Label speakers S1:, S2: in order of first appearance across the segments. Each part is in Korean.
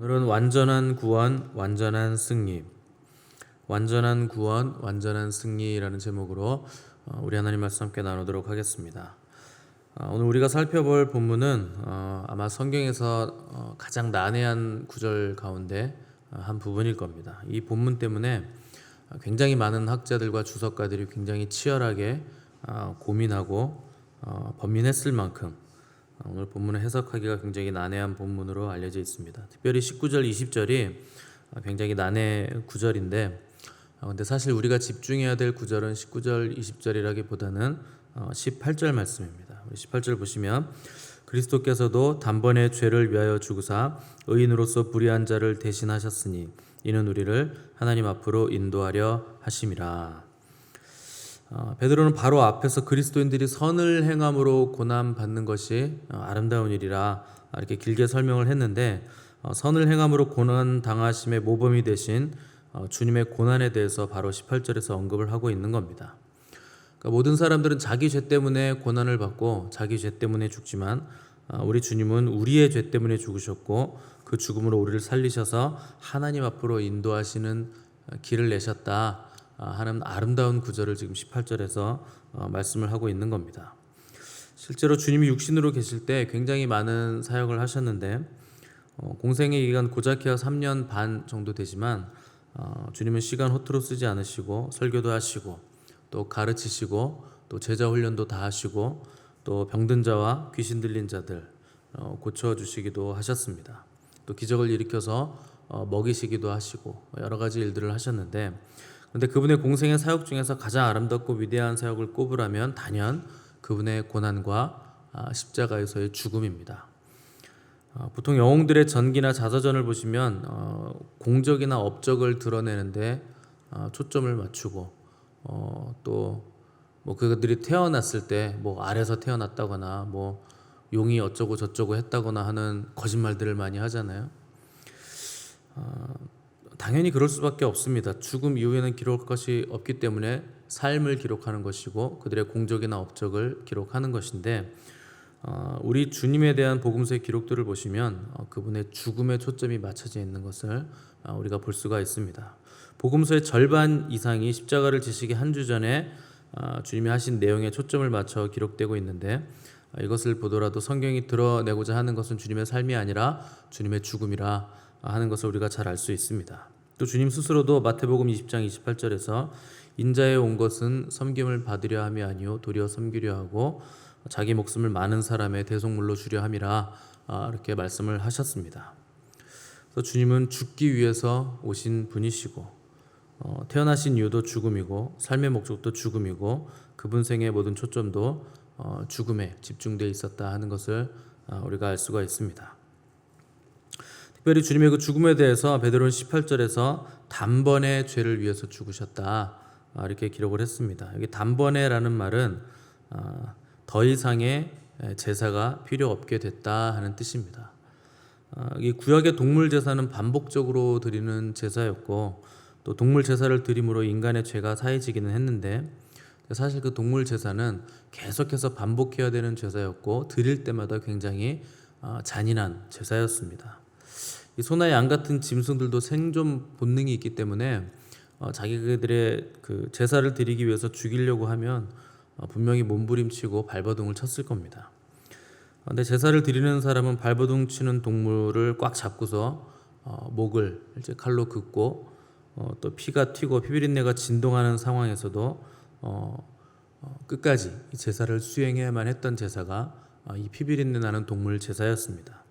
S1: 오늘은 완전한 구원, 완전한 승리. 완전한 구원, 완전한 승리라는 제목으로 우리 하나님 말씀 함께 나누도록 하겠습니다. 오늘 우리가 살펴볼 본문은 아마 성경에서 가장 난해한 구절 가운데 한 부분일 겁니다. 이 본문 때문에 굉장히 많은 학자들과 주석가들이 굉장히 치열하게 고민하고 번민했을 만큼 오늘 본문을 해석하기가 굉장히 난해한 본문으로 알려져 있습니다. 특별히 19절, 20절이 굉장히 난해 구절인데 근데 사실 우리가 집중해야 될 구절은 19절, 20절이라기보다는 18절 말씀입니다. 18절 보시면 그리스도께서도 단번에 죄를 위하여 죽으사 의인으로서 불의한 자를 대신하셨으니 이는 우리를 하나님 앞으로 인도하려 하심이라. 베드로는 바로 앞에서 그리스도인들이 선을 행함으로 고난 받는 것이 아름다운 일이라 이렇게 길게 설명을 했는데 선을 행함으로 고난 당하심의 모범이 되신 주님의 고난에 대해서 바로 18절에서 언급을 하고 있는 겁니다. 그러니까 모든 사람들은 자기 죄 때문에 고난을 받고 자기 죄 때문에 죽지만 우리 주님은 우리의 죄 때문에 죽으셨고 그 죽음으로 우리를 살리셔서 하나님 앞으로 인도하시는 길을 내셨다 하는 아름다운 구절을 지금 18절에서 말씀을 하고 있는 겁니다. 실제로 주님이 육신으로 계실 때 굉장히 많은 사역을 하셨는데 공생의 기간 고작해야 3년 반 정도 되지만 주님은 시간 허투루 쓰지 않으시고 설교도 하시고 또 가르치시고 또 제자 훈련도 다 하시고 또 병든 자와 귀신 들린 자들 고쳐주시기도 하셨습니다. 또 기적을 일으켜서 먹이시기도 하시고 여러 가지 일들을 하셨는데 그런데 그분의 공생의 사역 중에서 가장 아름답고 위대한 사역을 꼽으라면 단연 그분의 고난과 십자가에서의 죽음입니다. 보통 영웅들의 전기나 자서전을 보시면 공적이나 업적을 드러내는데 초점을 맞추고 또 뭐 그들이 태어났을 때 뭐 알에서 태어났다거나 뭐 용이 어쩌고 저쩌고 했다거나 하는 거짓말들을 많이 하잖아요. 당연히 그럴 수밖에 없습니다. 죽음 이후에는 기록할 것이 없기 때문에 삶을 기록하는 것이고 그들의 공적이나 업적을 기록하는 것인데 우리 주님에 대한 복음서의 기록들을 보시면 그분의 죽음에 초점이 맞춰져 있는 것을 우리가 볼 수가 있습니다. 복음서의 절반 이상이 십자가를 지시기 한 주 전에 주님이 하신 내용에 초점을 맞춰 기록되고 있는데 이것을 보더라도 성경이 드러내고자 하는 것은 주님의 삶이 아니라 주님의 죽음이라 하는 것을 우리가 잘 알 수 있습니다. 또 주님 스스로도 마태복음 20장 28절에서 인자에 온 것은 섬김을 받으려 함이 아니요 도리어 섬기려 하고 자기 목숨을 많은 사람의 대속물로 주려 함이라 이렇게 말씀을 하셨습니다. 그래서 주님은 죽기 위해서 오신 분이시고 태어나신 이유도 죽음이고 삶의 목적도 죽음이고 그분 생의 모든 초점도 죽음에 집중되어 있었다 하는 것을 우리가 알 수가 있습니다. 특별히 주님의 그 죽음에 대해서 베드로는 18절에서 단번에 죄를 위해서 죽으셨다 이렇게 기록을 했습니다. 여기 단번에라는 말은 더 이상의 제사가 필요 없게 됐다 하는 뜻입니다. 이 구약의 동물 제사는 반복적으로 드리는 제사였고 또 동물 제사를 드림으로 인간의 죄가 사해지기는 했는데 사실 그 동물 제사는 계속해서 반복해야 되는 제사였고 드릴 때마다 굉장히 잔인한 제사였습니다. 이 소나 양 같은 짐승들도 생존 본능이 있기 때문에 자기들의 그 제사를 드리기 위해서 죽이려고 하면 분명히 몸부림치고 발버둥을 쳤을 겁니다. 근데 제사를 드리는 사람은 발버둥 치는 동물을 꽉 잡고서 목을 이제 칼로 긋고 또 피가 튀고 피비린내가 진동하는 상황에서도 끝까지 이 제사를 수행해야만 했던 제사가 이 피비린내 나는 동물 제사였습니다.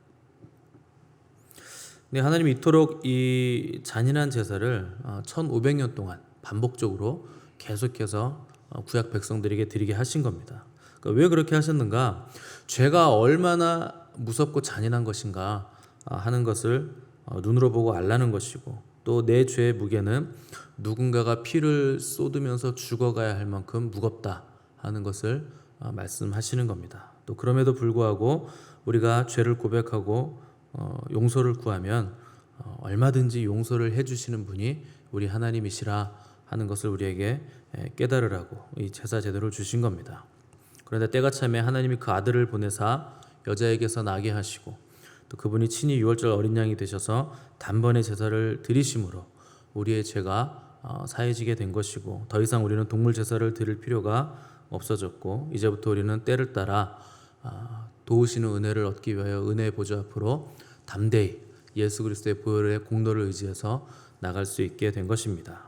S1: 근데 하나님이 이토록 이 잔인한 제사를 1500년 동안 반복적으로 계속해서 구약 백성들에게 드리게 하신 겁니다. 그러니까 왜 그렇게 하셨는가? 죄가 얼마나 무섭고 잔인한 것인가 하는 것을 눈으로 보고 알라는 것이고 또 내 죄의 무게는 누군가가 피를 쏟으면서 죽어가야 할 만큼 무겁다 하는 것을 말씀하시는 겁니다. 또 그럼에도 불구하고 우리가 죄를 고백하고 용서를 구하면 얼마든지 용서를 해주시는 분이 우리 하나님이시라 하는 것을 우리에게 깨달으라고 이 제사 제도를 주신 겁니다. 그런데 때가 참에 하나님이 그 아들을 보내사 여자에게서 나게 하시고 또 그분이 친히 유월절 어린 양이 되셔서 단번에 제사를 드리심으로 우리의 죄가 사해지게 된 것이고, 더 이상 우리는 동물 제사를 드릴 필요가 없어졌고, 이제부터 우리는 때를 따라 도우시는 은혜를 얻기 위하여 은혜의 보좌 앞으로 담대히 예수 그리스도의 보혈의 공로를 의지해서 나갈 수 있게 된 것입니다.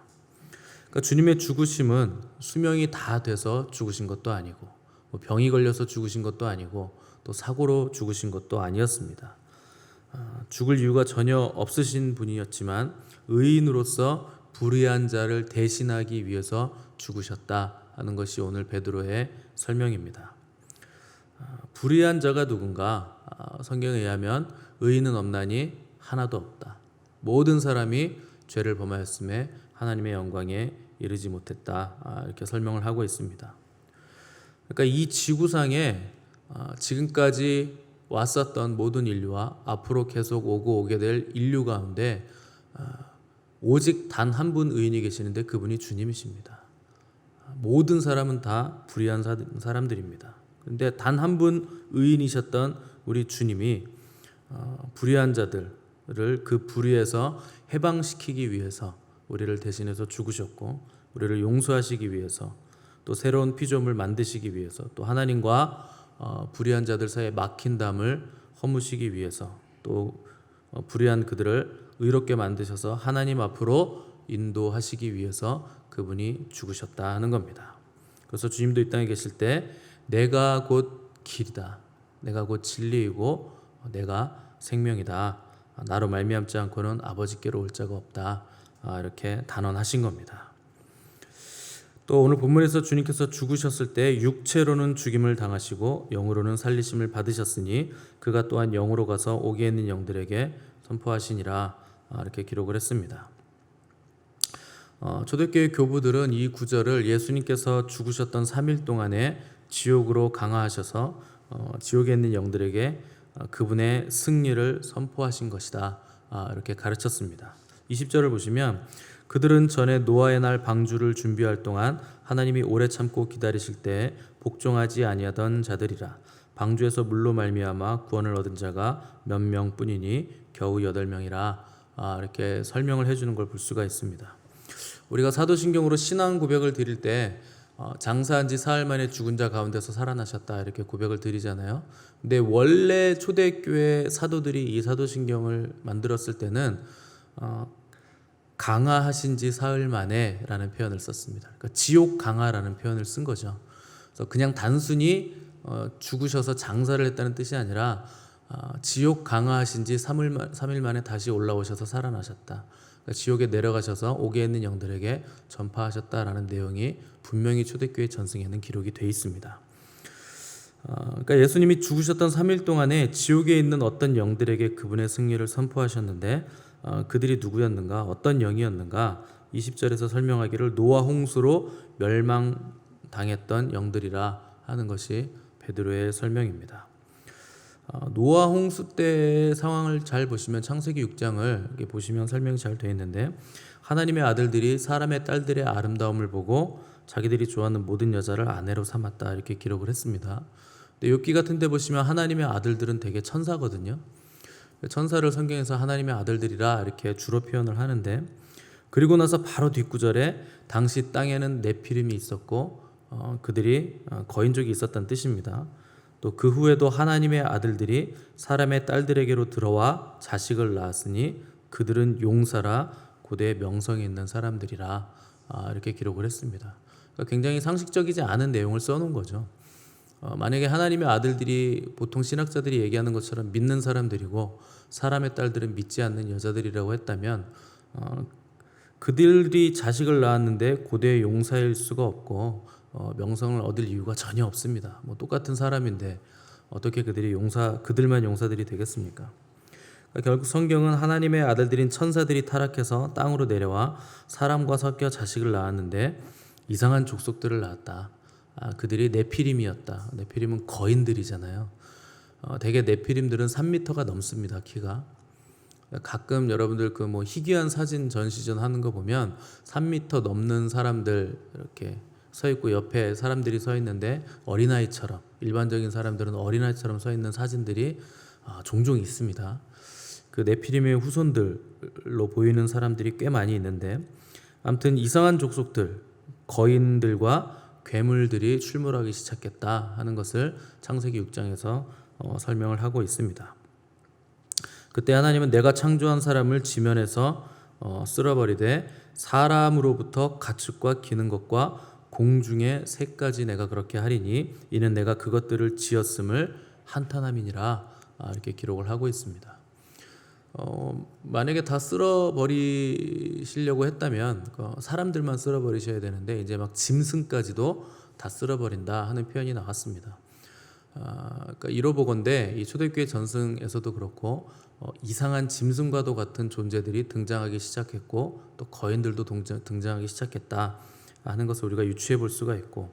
S1: 그러니까 주님의 죽으심은 수명이 다 돼서 죽으신 것도 아니고, 병이 걸려서 죽으신 것도 아니고, 또 사고로 죽으신 것도 아니었습니다. 죽을 이유가 전혀 없으신 분이었지만 의인으로서 불의한 자를 대신하기 위해서 죽으셨다 하는 것이 오늘 베드로의 설명입니다. 불의한 자가 누군가? 성경에 의하면 의인은 없나니 하나도 없다. 모든 사람이 죄를 범하였음에 하나님의 영광에 이르지 못했다. 이렇게 설명을 하고 있습니다. 그러니까 이 지구상에 지금까지 왔었던 모든 인류와 앞으로 계속 오게 될 인류 가운데 오직 단 한 분 의인이 계시는데 그분이 주님이십니다. 모든 사람은 다 불의한 사람들입니다. 그런데 단 한 분 의인이셨던 우리 주님이 불의한 자들을 그 불의에서 해방시키기 위해서 우리를 대신해서 죽으셨고, 우리를 용서하시기 위해서, 또 새로운 피조물 만드시기 위해서, 또 하나님과 불의한 자들 사이에 막힌 담을 허무시기 위해서, 또 불의한 그들을 의롭게 만드셔서 하나님 앞으로 인도하시기 위해서 그분이 죽으셨다 하는 겁니다. 그래서 주님도 이 땅에 계실 때 내가 곧 길이다, 내가 곧 진리이고 내가 생명이다, 나로 말미암지 않고는 아버지께로 올 자가 없다, 이렇게 단언하신 겁니다. 또 오늘 본문에서 주님께서 죽으셨을 때 육체로는 죽임을 당하시고 영으로는 살리심을 받으셨으니 그가 또한 영으로 가서 옥에 있는 영들에게 선포하시니라, 이렇게 기록을 했습니다. 초대교회 교부들은 이 구절을 예수님께서 죽으셨던 3일 동안에 지옥으로 강화하셔서 지옥에 있는 영들에게 그분의 승리를 선포하신 것이다, 이렇게 가르쳤습니다. 20절을 보시면 그들은 전에 노아의 날 방주를 준비할 동안 하나님이 오래 참고 기다리실 때 복종하지 아니하던 자들이라. 방주에서 물로 말미암아 구원을 얻은 자가 몇 명뿐이니 겨우 8명이라, 이렇게 설명을 해주는 걸 볼 수가 있습니다. 우리가 사도신경으로 신앙 고백을 드릴 때 장사한 지 사흘 만에 죽은 자 가운데서 살아나셨다, 이렇게 고백을 드리잖아요. 근데 원래 초대교회 사도들이 이 사도신경을 만들었을 때는 강화하신 지 사흘 만에 라는 표현을 썼습니다. 그러니까 지옥 강화라는 표현을 쓴 거죠. 그래서 그냥 단순히 죽으셔서 장사를 했다는 뜻이 아니라 지옥 강화하신 지 3일 만에 다시 올라오셔서 살아나셨다, 그러니까 지옥에 내려가셔서 옥에 있는 영들에게 전파하셨다라는 내용이 분명히 초대교회 전승에는 기록이 되어 있습니다. 그러니까 예수님이 죽으셨던 3일 동안에 지옥에 있는 어떤 영들에게 그분의 승리를 선포하셨는데 그들이 누구였는가, 어떤 영이었는가? 20절에서 설명하기를 노아 홍수로 멸망당했던 영들이라 하는 것이 베드로의 설명입니다. 노아 홍수 때의 상황을 잘 보시면 창세기 6장을 이렇게 보시면 설명이 잘 되어 있는데, 하나님의 아들들이 사람의 딸들의 아름다움을 보고 자기들이 좋아하는 모든 여자를 아내로 삼았다, 이렇게 기록을 했습니다. 근데 욥기 같은 데 보시면 하나님의 아들들은 되게 천사거든요. 천사를 성경에서 하나님의 아들들이라 이렇게 주로 표현을 하는데, 그리고 나서 바로 뒷구절에 당시 땅에는 네피림이 있었고 그들이 거인족이 있었다는 뜻입니다. 또 그 후에도 하나님의 아들들이 사람의 딸들에게로 들어와 자식을 낳았으니 그들은 용사라 고대 명성이 있는 사람들이라, 이렇게 기록을 했습니다. 그러니까 굉장히 상식적이지 않은 내용을 써놓은 거죠. 만약에 하나님의 아들들이 보통 신학자들이 얘기하는 것처럼 믿는 사람들이고 사람의 딸들은 믿지 않는 여자들이라고 했다면 그들이 자식을 낳았는데 고대의 용사일 수가 없고 명성을 얻을 이유가 전혀 없습니다. 똑같은 사람인데 어떻게 그들만 용사들이 되겠습니까? 그러니까 결국 성경은 하나님의 아들들인 천사들이 타락해서 땅으로 내려와 사람과 섞여 자식을 낳았는데 이상한 족속들을 낳았다. 그들이 네피림이었다. 네피림은 거인들이잖아요. 대개 네피림들은 3m가 넘습니다, 키가. 가끔 여러분들 희귀한 사진 전시전 하는 거 보면 3m 넘는 사람들 이렇게 서 있고 옆에 사람들이 서 있는데 어린아이처럼, 일반적인 사람들은 어린아이처럼 서 있는 사진들이 종종 있습니다. 그 네피림의 후손들로 보이는 사람들이 꽤 많이 있는데, 아무튼 이상한 족속들, 거인들과 괴물들이 출몰하기 시작했다 하는 것을 창세기 6장에서 설명을 하고 있습니다. 그때 하나님은 내가 창조한 사람을 지면에서 쓸어버리되 사람으로부터 가축과 기는 것과 공중의 새까지 내가 그렇게 하리니 이는 내가 그것들을 지었음을 한탄함이니라, 이렇게 기록을 하고 있습니다. 만약에 다 쓸어버리시려고 했다면 사람들만 쓸어버리셔야 되는데 이제 막 짐승까지도 다 쓸어버린다 하는 표현이 나왔습니다. 그러니까 이러보건대 이 초대교회 전승에서도 그렇고 이상한 짐승과도 같은 존재들이 등장하기 시작했고 또 거인들도 등장하기 시작했다 하는 것을 우리가 유추해 볼 수가 있고,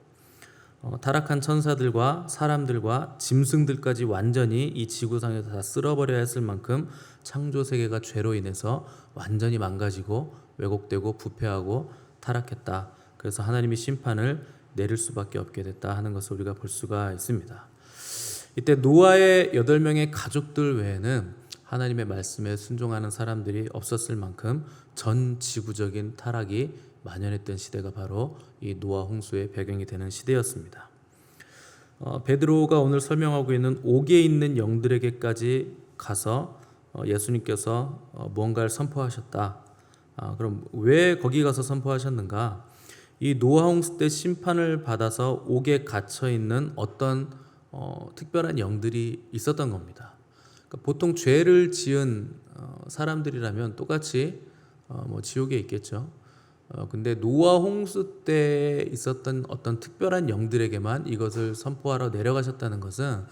S1: 타락한 천사들과 사람들과 짐승들까지 완전히 이 지구상에서 다 쓸어버려야 했을 만큼 창조 세계가 죄로 인해서 완전히 망가지고 왜곡되고 부패하고 타락했다. 그래서 하나님이 심판을 내릴 수밖에 없게 됐다 하는 것을 우리가 볼 수가 있습니다. 이때 노아의 8명의 가족들 외에는 하나님의 말씀에 순종하는 사람들이 없었을 만큼 전 지구적인 타락이 만연했던 시대가 바로 이 노아 홍수의 배경이 되는 시대였습니다. 베드로가 오늘 설명하고 있는 옥에 있는 영들에게까지 가서 예수님께서 무언가를 선포하셨다. 그럼 왜 거기 가서 선포하셨는가? 이 노아 홍수 때 심판을 받아서 옥에 갇혀 있는 어떤 특별한 영들이 있었던 겁니다. 그러니까 보통 죄를 지은 사람들이라면 똑같이 지옥에 있겠죠. 근데 노아 홍수 때 있었던 어떤 특별한 영들에게만 이것을 선포하러 내려가셨다는 것은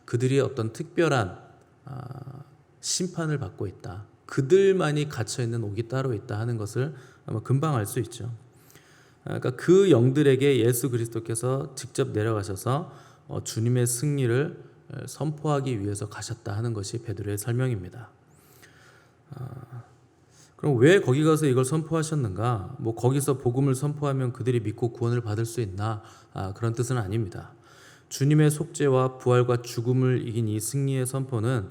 S1: 그들이 어떤 특별한 심판을 받고 있다, 그들만이 갇혀 있는 옥이 따로 있다 하는 것을 아마 금방 알 수 있죠. 그러니까 그 영들에게 예수 그리스도께서 직접 내려가셔서 주님의 승리를 선포하기 위해서 가셨다 하는 것이 베드로의 설명입니다. 그럼 왜 거기 가서 이걸 선포하셨는가? 거기서 복음을 선포하면 그들이 믿고 구원을 받을 수 있나? 그런 뜻은 아닙니다. 주님의 속죄와 부활과 죽음을 이긴 이 승리의 선포는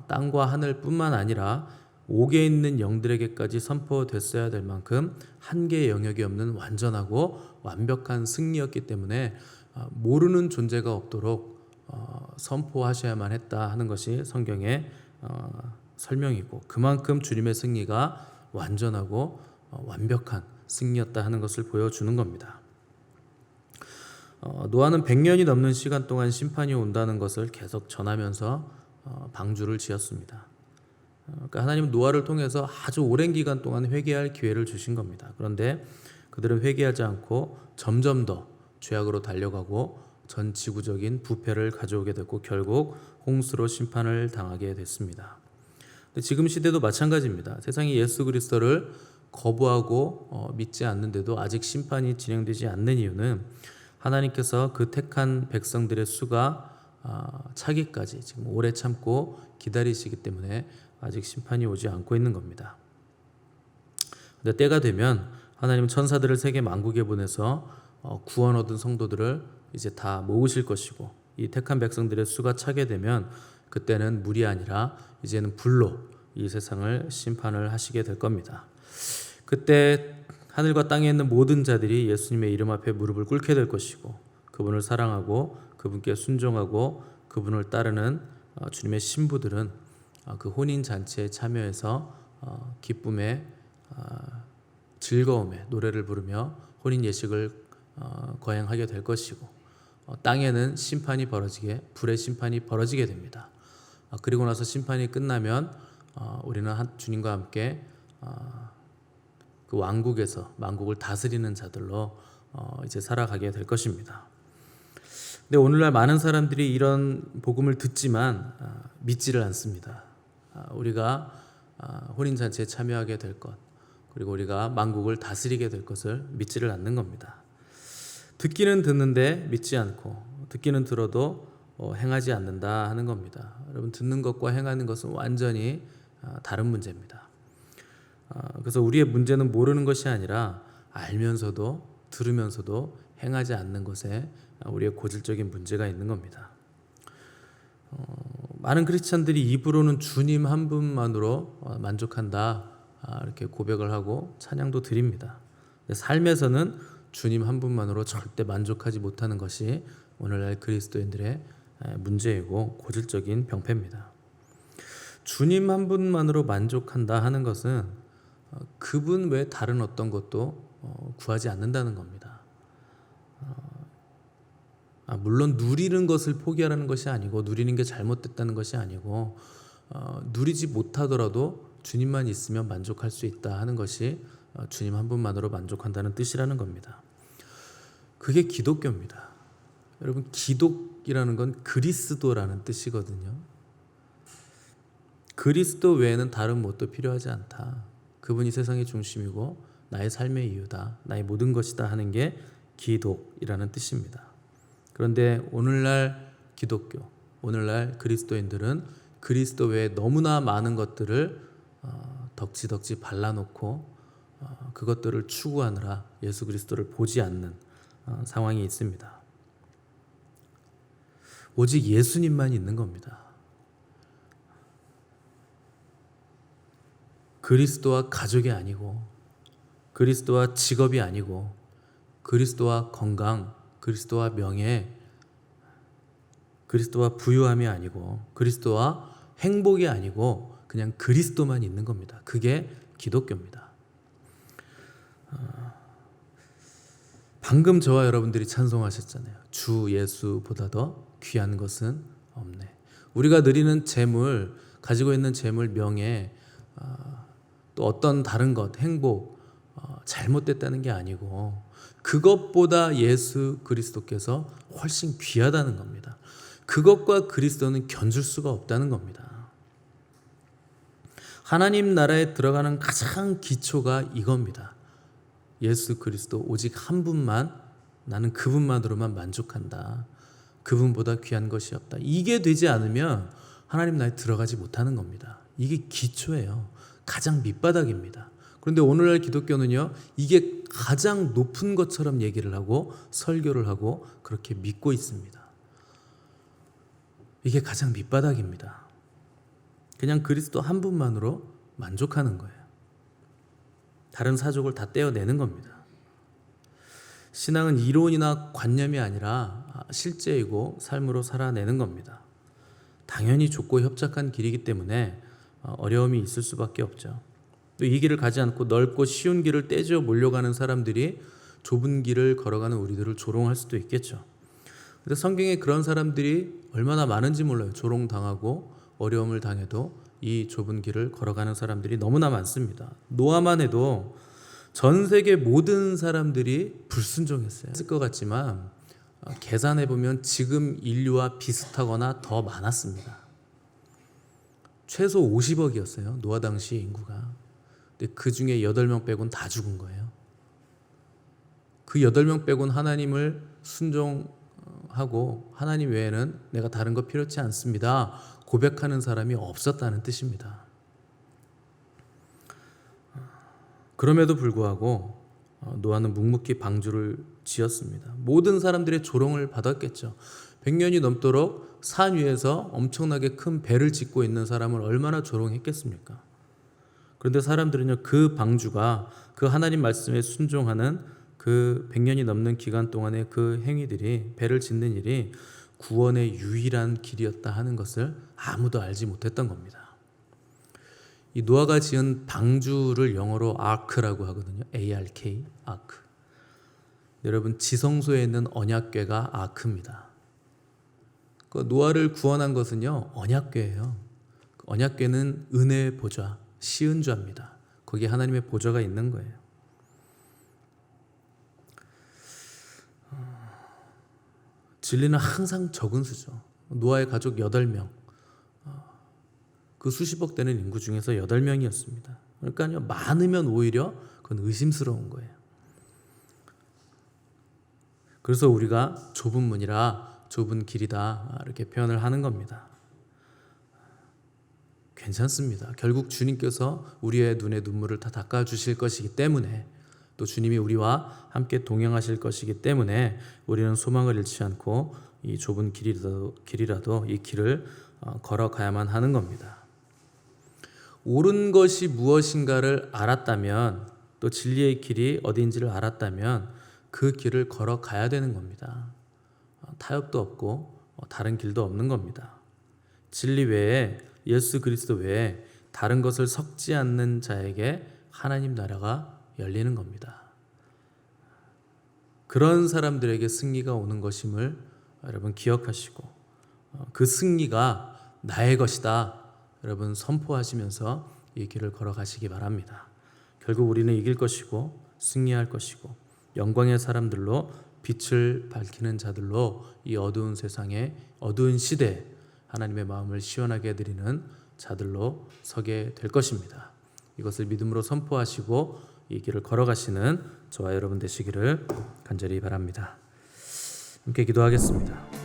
S1: 땅과 하늘뿐만 아니라 옥에 있는 영들에게까지 선포됐어야 될 만큼 한계의 영역이 없는 완전하고 완벽한 승리였기 때문에 모르는 존재가 없도록 선포하셔야만 했다 하는 것이 성경의 설명이고, 그만큼 주님의 승리가 완전하고 완벽한 승리였다 하는 것을 보여주는 겁니다. 노아는 100년이 넘는 시간 동안 심판이 온다는 것을 계속 전하면서 방주를 지었습니다. 그러니까 하나님은 노아를 통해서 아주 오랜 기간 동안 회개할 기회를 주신 겁니다. 그런데 그들은 회개하지 않고 점점 더 죄악으로 달려가고 전 지구적인 부패를 가져오게 됐고 결국 홍수로 심판을 당하게 됐습니다. 지금 시대도 마찬가지입니다. 세상이 예수 그리스도를 거부하고 믿지 않는데도 아직 심판이 진행되지 않는 이유는 하나님께서 그 택한 백성들의 수가 차기까지 지금 오래 참고 기다리시기 때문에 아직 심판이 오지 않고 있는 겁니다. 근데 때가 되면 하나님은 천사들을 세계 만국에 보내서 구원 얻은 성도들을 이제 다 모으실 것이고, 이 택한 백성들의 수가 차게 되면 그때는 물이 아니라 이제는 불로 이 세상을 심판을 하시게 될 겁니다. 그때 하늘과 땅에 있는 모든 자들이 예수님의 이름 앞에 무릎을 꿇게 될 것이고, 그분을 사랑하고 그분께 순종하고 그분을 따르는 주님의 신부들은 그 혼인 잔치에 참여해서 기쁨에 즐거움에 노래를 부르며 혼인 예식을 거행하게 될 것이고, 땅에는 심판이 벌어지게, 불의 심판이 벌어지게 됩니다. 그리고 나서 심판이 끝나면 우리는 주님과 함께 그 왕국에서 만국을 다스리는 자들로 이제 살아가게 될 것입니다. 근데 오늘날 많은 사람들이 이런 복음을 듣지만 믿지를 않습니다. 우리가 혼인잔치에 참여하게 될 것, 그리고 우리가 만국을 다스리게 될 것을 믿지를 않는 겁니다. 듣기는 듣는데 믿지 않고, 듣기는 들어도 행하지 않는다 하는 겁니다. 여러분, 듣는 것과 행하는 것은 완전히 다른 문제입니다. 그래서 우리의 문제는 모르는 것이 아니라 알면서도 들으면서도 행하지 않는 것에 우리의 고질적인 문제가 있는 겁니다. 많은 크리스찬들이 입으로는 주님 한 분만으로 만족한다 이렇게 고백을 하고 찬양도 드립니다. 근데 삶에서는 주님 한 분만으로 절대 만족하지 못하는 것이 오늘날 그리스도인들의 문제이고 고질적인 병폐입니다. 주님 한 분만으로 만족한다 하는 것은 그분 외 다른 어떤 것도 구하지 않는다는 겁니다. 물론 누리는 것을 포기하라는 것이 아니고 누리는 게 잘못됐다는 것이 아니고 누리지 못하더라도 주님만 있으면 만족할 수 있다 하는 것이 주님 한 분만으로 만족한다는 뜻이라는 겁니다. 그게 기독교입니다. 여러분, 기독이라는 건 그리스도라는 뜻이거든요. 그리스도 외에는 다른 무엇도 필요하지 않다. 그분이 세상의 중심이고 나의 삶의 이유다. 나의 모든 것이다 하는 게 기독이라는 뜻입니다. 그런데 오늘날 기독교, 오늘날 그리스도인들은 그리스도 외에 너무나 많은 것들을 덕지덕지 발라놓고 그것들을 추구하느라 예수 그리스도를 보지 않는 상황이 있습니다. 오직 예수님만 있는 겁니다. 그리스도와 가족이 아니고 그리스도와 직업이 아니고 그리스도와 건강, 그리스도와 명예, 그리스도와 부유함이 아니고 그리스도와 행복이 아니고 그냥 그리스도만 있는 겁니다. 그게 기독교입니다. 방금 저와 여러분들이 찬송하셨잖아요. 주 예수보다 더 귀한 것은 없네. 우리가 누리는 재물, 가지고 있는 재물, 명예, 또 어떤 다른 것, 행복 잘못됐다는 게 아니고 그것보다 예수 그리스도께서 훨씬 귀하다는 겁니다. 그것과 그리스도는 견줄 수가 없다는 겁니다. 하나님 나라에 들어가는 가장 기초가 이겁니다. 예수 그리스도 오직 한 분만, 나는 그분만으로만 만족한다. 그분보다 귀한 것이 없다. 이게 되지 않으면 하나님 나라에 들어가지 못하는 겁니다. 이게 기초예요. 가장 밑바닥입니다. 그런데 오늘날 기독교는요, 이게 가장 높은 것처럼 얘기를 하고 설교를 하고 그렇게 믿고 있습니다. 이게 가장 밑바닥입니다. 그냥 그리스도 한 분만으로 만족하는 거예요. 다른 사족을 다 떼어내는 겁니다. 신앙은 이론이나 관념이 아니라 실제이고 삶으로 살아내는 겁니다. 당연히 좁고 협착한 길이기 때문에 어려움이 있을 수밖에 없죠. 또 이 길을 가지 않고 넓고 쉬운 길을 떼져 몰려가는 사람들이 좁은 길을 걸어가는 우리들을 조롱할 수도 있겠죠. 근데 성경에 그런 사람들이 얼마나 많은지 몰라요. 조롱당하고 어려움을 당해도 이 좁은 길을 걸어가는 사람들이 너무나 많습니다. 노아만 해도 전 세계 모든 사람들이 불순종했어요. 했을 것 같지만 계산해보면 지금 인류와 비슷하거나 더 많았습니다. 최소 50억이었어요. 노아 당시 인구가. 근데 그 중에 8명 빼고는 다 죽은 거예요. 그 8명 빼고는 하나님을 순종하고 하나님 외에는 내가 다른 거 필요치 않습니다. 고백하는 사람이 없었다는 뜻입니다. 그럼에도 불구하고 노아는 묵묵히 방주를 지었습니다. 모든 사람들의 조롱을 받았겠죠. 100년이 넘도록 산 위에서 엄청나게 큰 배를 짓고 있는 사람을 얼마나 조롱했겠습니까? 그런데 사람들은요, 그 방주가 그 하나님 말씀에 순종하는 그 100년이 넘는 기간 동안의 그 행위들이, 배를 짓는 일이 구원의 유일한 길이었다 하는 것을 아무도 알지 못했던 겁니다. 이 노아가 지은 방주를 영어로 아크라고 하거든요. ARK, 아크. 여러분, 지성소에 있는 언약궤가 아크입니다. 그 노아를 구원한 것은요, 언약궤예요. 언약궤는 은혜의 보좌, 시은좌입니다. 거기에 하나님의 보좌가 있는 거예요. 진리는 항상 적은 수죠. 노아의 가족 8명, 그 수십억 되는 인구 중에서 8명이었습니다. 그러니까요, 많으면 오히려 그건 의심스러운 거예요. 그래서 우리가 좁은 문이라 좁은 길이다 이렇게 표현을 하는 겁니다. 괜찮습니다. 결국 주님께서 우리의 눈의 눈물을 다 닦아주실 것이기 때문에, 또 또 주님이 우리와 함께 동행하실 것이기 때문에 우리는 소망을 잃지 않고 이 좁은 길이라도 이 길을 걸어가야만 하는 겁니다. 옳은 것이 무엇인가를 알았다면, 또 진리의 길이 어디인지를 알았다면 그 길을 걸어가야 되는 겁니다. 타협도 없고 다른 길도 없는 겁니다. 진리 외에, 예수 그리스도 외에 다른 것을 섞지 않는 자에게 하나님 나라가 열리는 겁니다. 그런 사람들에게 승리가 오는 것임을 여러분 기억하시고, 그 승리가 나의 것이다 여러분 선포하시면서 이 길을 걸어가시기 바랍니다. 결국 우리는 이길 것이고 승리할 것이고 영광의 사람들로 빛을 밝히는 자들로 이 어두운 세상에, 어두운 시대에 하나님의 마음을 시원하게 해드리는 자들로 서게 될 것입니다. 이것을 믿음으로 선포하시고 이 길을 걸어가시는 저와 여러분 되시기를 간절히 바랍니다. 함께 기도하겠습니다.